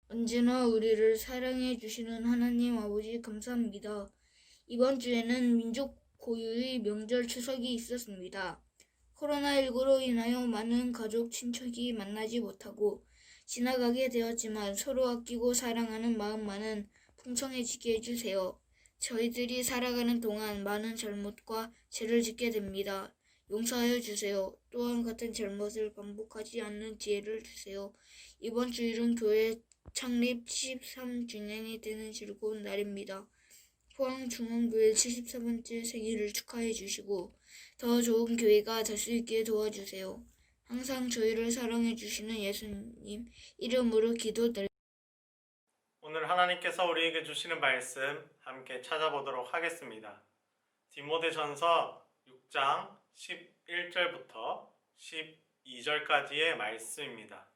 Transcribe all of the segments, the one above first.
언제나 우리를 사랑해 주시는 하나님 아버지 감사합니다. 이번 주에는 민족 고유의 명절 추석이 있었습니다. 코로나19로 인하여 많은 가족, 친척이 만나지 못하고 지나가게 되었지만 서로 아끼고 사랑하는 마음만은 풍성해지게 해주세요. 저희들이 살아가는 동안 많은 잘못과 죄를 짓게 됩니다. 용서하여 주세요. 또한 같은 잘못을 반복하지 않는 지혜를 주세요. 이번 주일은 교회 창립 73주년이 되는 즐거운 날입니다. 포항중앙교회 74번째 생일을 축하해 주시고 더 좋은 교회가 될 수 있게 도와주세요. 항상 저희를 사랑해 주시는 예수님 이름으로 기도드립니다. 오늘 하나님께서 우리에게 주시는 말씀 함께 찾아보도록 하겠습니다. 디모데전서 6장 11절부터 12절까지의 말씀입니다.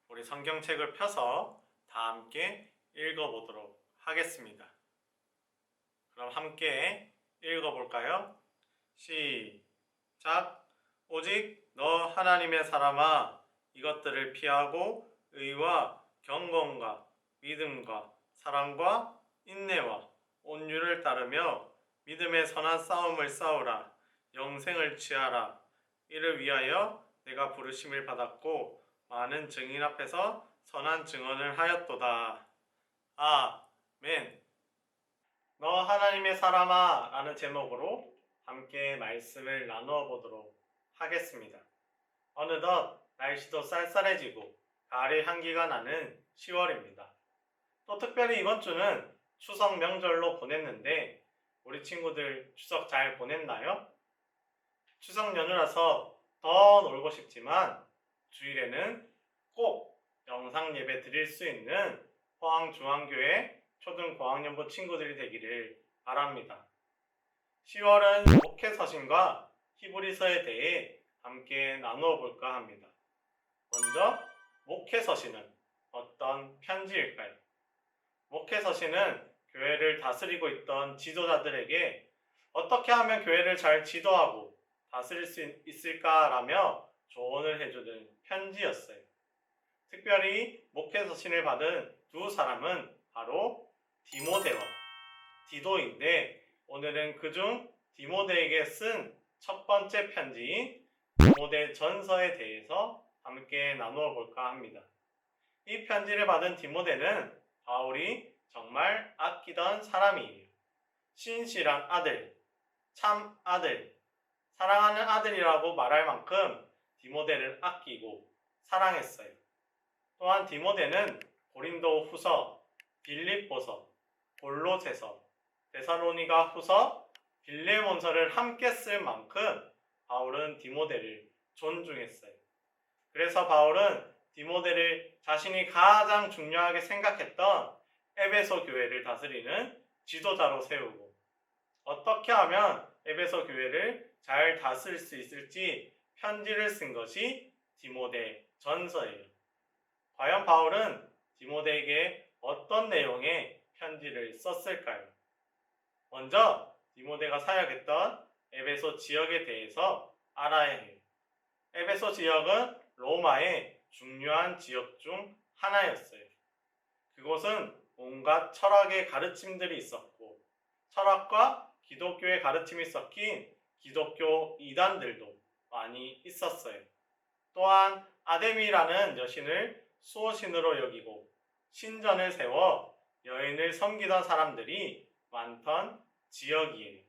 우리 성경책을 펴서 다 함께 읽어보도록 하겠습니다. 그럼 함께 읽어볼까요? 시작! 오직 너 하나님의 사람아, 이것들을 피하고 의와 경건과 믿음과 사랑과 인내와 온유를 따르며 믿음의 선한 싸움을 싸우라. 영생을 취하라. 이를 위하여 내가 부르심을 받았고 많은 증인 앞에서 선한 증언을 하였도다. 아멘. 너 하나님의 사람아 라는 제목으로 함께 말씀을 나누어 보도록 하겠습니다. 어느덧 날씨도 쌀쌀해지고 가을의 향기가 나는 10월입니다. 또 특별히 이번 주는 추석 명절로 보냈는데 우리 친구들 추석 잘 보냈나요? 추석 연휴라서 더 놀고 싶지만 주일에는 꼭 영상 예배 드릴 수 있는 포항중앙교회 초등 고학년부 친구들이 되기를 바랍니다. 10월은 목회서신과 히브리서에 대해 함께 나누어 볼까 합니다. 먼저 목회서신은 어떤 편지일까요? 목회서신은 교회를 다스리고 있던 지도자들에게 어떻게 하면 교회를 잘 지도하고 다스릴 수 있을까라며 조언을 해주는 편지였어요. 특별히 목회서신을 받은 두 사람은 바로 디모데와 디도인데 오늘은 그중 디모데에게 쓴 첫 번째 편지인 디모데 전서에 대해서 함께 나누어 볼까 합니다. 이 편지를 받은 디모데는 바울이 정말 아끼던 사람이에요. 신실한 아들, 참 아들, 사랑하는 아들이라고 말할 만큼 디모데를 아끼고 사랑했어요. 또한 디모데는 고린도 후서, 빌립보서, 골로새서, 데살로니가 후서, 빌레몬서를 함께 쓸 만큼 바울은 디모데를 존중했어요. 그래서 바울은 디모데를 자신이 가장 중요하게 생각했던 에베소 교회를 다스리는 지도자로 세우고 어떻게 하면 에베소 교회를 잘 다스릴 수 있을지 편지를 쓴 것이 디모데 전서예요. 과연 바울은 디모데에게 어떤 내용의 편지를 썼을까요? 먼저 디모데가 사역했던 에베소 지역에 대해서 알아야 해요. 에베소 지역은 로마의 중요한 지역 중 하나였어요. 그곳은 온갖 철학의 가르침들이 있었고 철학과 기독교의 가르침이 섞인 기독교 이단들도 많이 있었어요. 또한 아데미라는 여신을 수호신으로 여기고 신전을 세워 여인을 섬기던 사람들이 많던 지역이에요.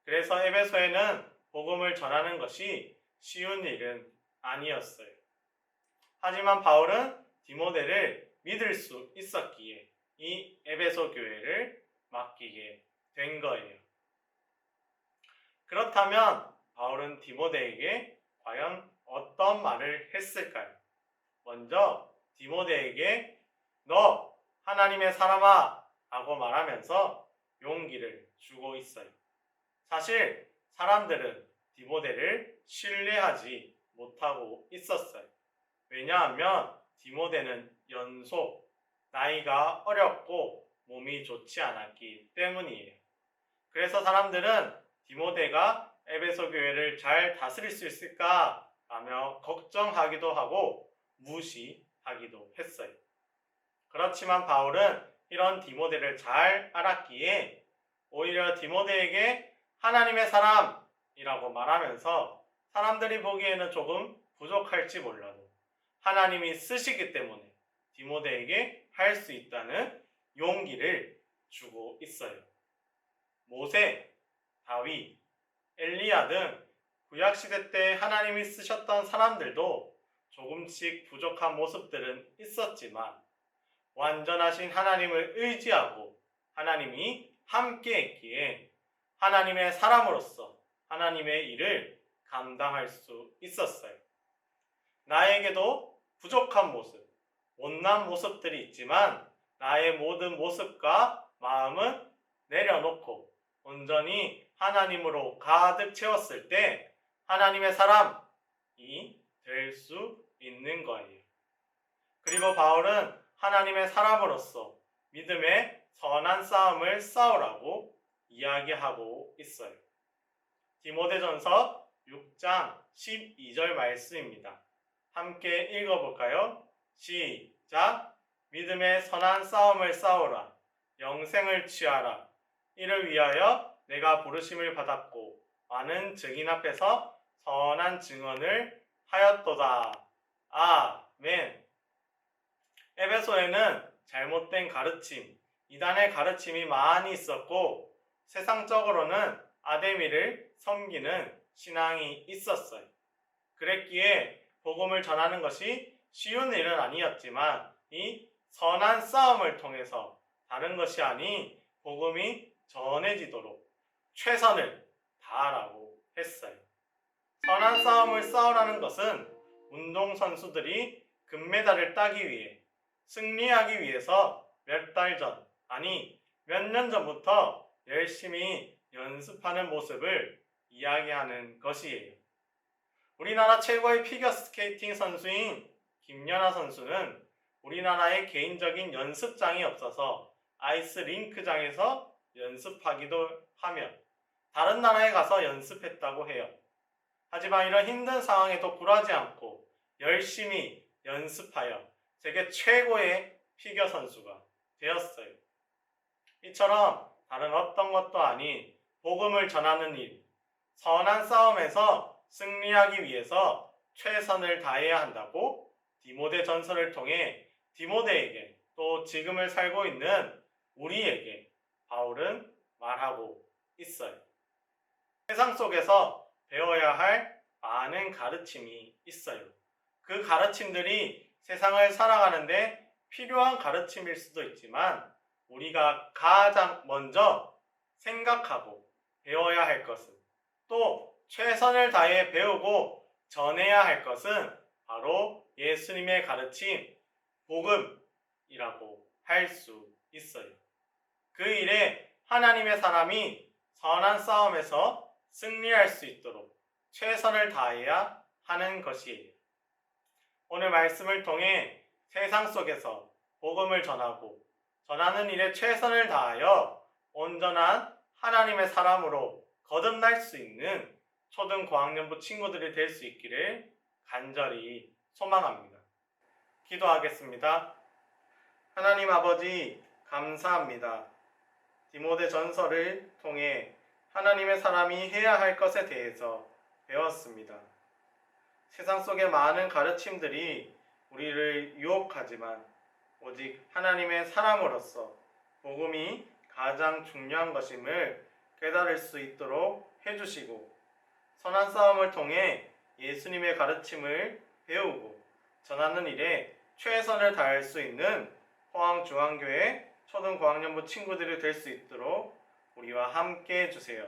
그래서 에베소에는 복음을 전하는 것이 쉬운 일은 아니었어요. 하지만 바울은 디모데를 믿을 수 있었기에 이 에베소 교회를 맡기게 된 거예요. 그렇다면 바울은 디모데에게 과연 어떤 말을 했을까요? 먼저 디모데에게 너 하나님의 사람아 라고 말하면서 용기를 주고 있어요. 사실 사람들은 디모데를 신뢰하지 못하고 있었어요. 왜냐하면 디모데는 연소, 나이가 어렸고 몸이 좋지 않았기 때문이에요. 그래서 사람들은 디모데가 에베소 교회를 잘 다스릴 수 있을까 라며 걱정하기도 하고 무시하기도 했어요. 그렇지만 바울은 이런 디모데를 잘 알았기에 오히려 디모데에게 하나님의 사람이라고 말하면서 사람들이 보기에는 조금 부족할지 몰라도 하나님이 쓰시기 때문에 디모데에게 할 수 있다는 용기를 주고 있어요. 모세, 다윗, 엘리야 등 구약시대 때 하나님이 쓰셨던 사람들도 조금씩 부족한 모습들은 있었지만 완전하신 하나님을 의지하고 하나님이 함께 했기에 하나님의 사람으로서 하나님의 일을 감당할 수 있었어요. 나에게도 부족한 모습, 못난 모습들이 있지만 나의 모든 모습과 마음은 내려놓고 온전히 하나님으로 가득 채웠을 때 하나님의 사람이 될 수 있는 거예요. 그리고 바울은 하나님의 사람으로서 믿음의 선한 싸움을 싸우라고 이야기하고 있어요. 디모데전서 6장 12절 말씀입니다. 함께 읽어볼까요? 시작! 믿음의 선한 싸움을 싸우라. 영생을 취하라. 이를 위하여 내가 부르심을 받았고 많은 증인 앞에서 선한 증언을 하였도다. 아멘. 에베소에는 잘못된 가르침, 이단의 가르침이 많이 있었고 세상적으로는 아데미를 섬기는 신앙이 있었어요. 그랬기에 복음을 전하는 것이 쉬운 일은 아니었지만 이 선한 싸움을 통해서 다른 것이 아닌 복음이 전해지도록 최선을 다하라고 했어요. 선한 싸움을 싸우라는 것은 운동선수들이 금메달을 따기 위해 승리하기 위해서 몇 달 전, 아니 몇 년 전부터 열심히 연습하는 모습을 이야기하는 것이에요. 우리나라 최고의 피겨스케이팅 선수인 김연아 선수는 우리나라에 개인적인 연습장이 없어서 아이스링크장에서 연습하기도 하며 다른 나라에 가서 연습했다고 해요. 하지만 이런 힘든 상황에도 굴하지 않고 열심히 연습하여 세계 최고의 피겨 선수가 되었어요. 이처럼 다른 어떤 것도 아닌 복음을 전하는 일, 선한 싸움에서 승리하기 위해서 최선을 다해야 한다고 디모데 전서를 통해 디모데에게 또 지금을 살고 있는 우리에게 바울은 말하고 있어요. 세상 속에서 배워야 할 많은 가르침이 있어요. 그 가르침들이 세상을 살아가는데 필요한 가르침일 수도 있지만 우리가 가장 먼저 생각하고 배워야 할 것은 또 최선을 다해 배우고 전해야 할 것은 바로 예수님의 가르침, 복음이라고 할 수 있어요. 그 일에 하나님의 사람이 선한 싸움에서 승리할 수 있도록 최선을 다해야 하는 것이에요. 오늘 말씀을 통해 세상 속에서 복음을 전하고 전하는 일에 최선을 다하여 온전한 하나님의 사람으로 거듭날 수 있는 초등 고학년부 친구들이 될 수 있기를 간절히 소망합니다. 기도하겠습니다. 하나님 아버지 감사합니다. 디모데 전서를 통해 하나님의 사람이 해야 할 것에 대해서 배웠습니다. 세상 속의 많은 가르침들이 우리를 유혹하지만 오직 하나님의 사람으로서 복음이 가장 중요한 것임을 깨달을 수 있도록 해주시고 선한 싸움을 통해 예수님의 가르침을 배우고 전하는 일에 최선을 다할 수 있는 포항중앙교회 초등고학년부 친구들이 될 수 있도록 우리와 함께 해주세요.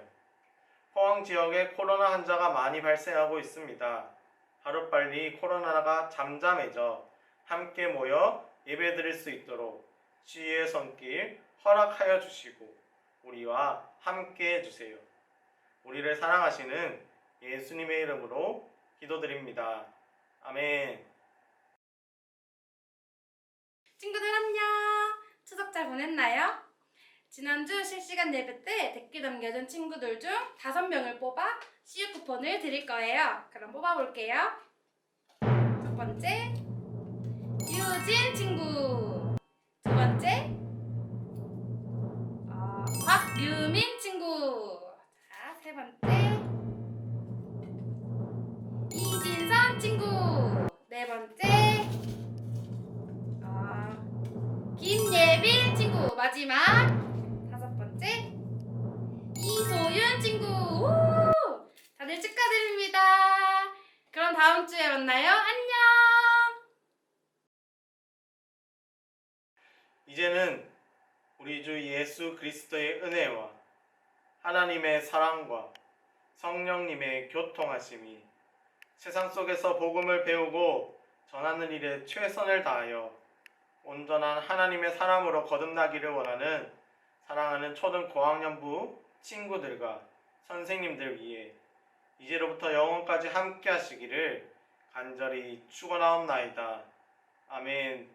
포항 지역에 코로나 환자가 많이 발생하고 있습니다. 하루빨리 코로나가 잠잠해져 함께 모여 예배드릴 수 있도록 주의 손길 허락하여 주시고 우리와 함께 해주세요. 우리를 사랑하시는 예수님의 이름으로 기도드립니다. 아멘. 친구들 안녕! 추석 잘 보냈나요? 지난주 실시간 예배 때 댓글 남겨준 친구들 중 5명을 뽑아 CU 쿠폰을 드릴 거예요. 그럼 뽑아볼게요. 첫 번째, 유진 친구. 마지막 5번째 이소윤 친구. 우! 다들 축하드립니다. 그럼 다음 주에 만나요. 안녕. 이제는 우리 주 예수 그리스도의 은혜와 하나님의 사랑과 성령님의 교통하심이 세상 속에서 복음을 배우고 전하는 일에 최선을 다하여 온전한 하나님의 사람으로 거듭나기를 원하는 사랑하는 초등 고학년부 친구들과 선생님들 위해 이제로부터 영원까지 함께 하시기를 간절히 축원하옵나이다. 아멘.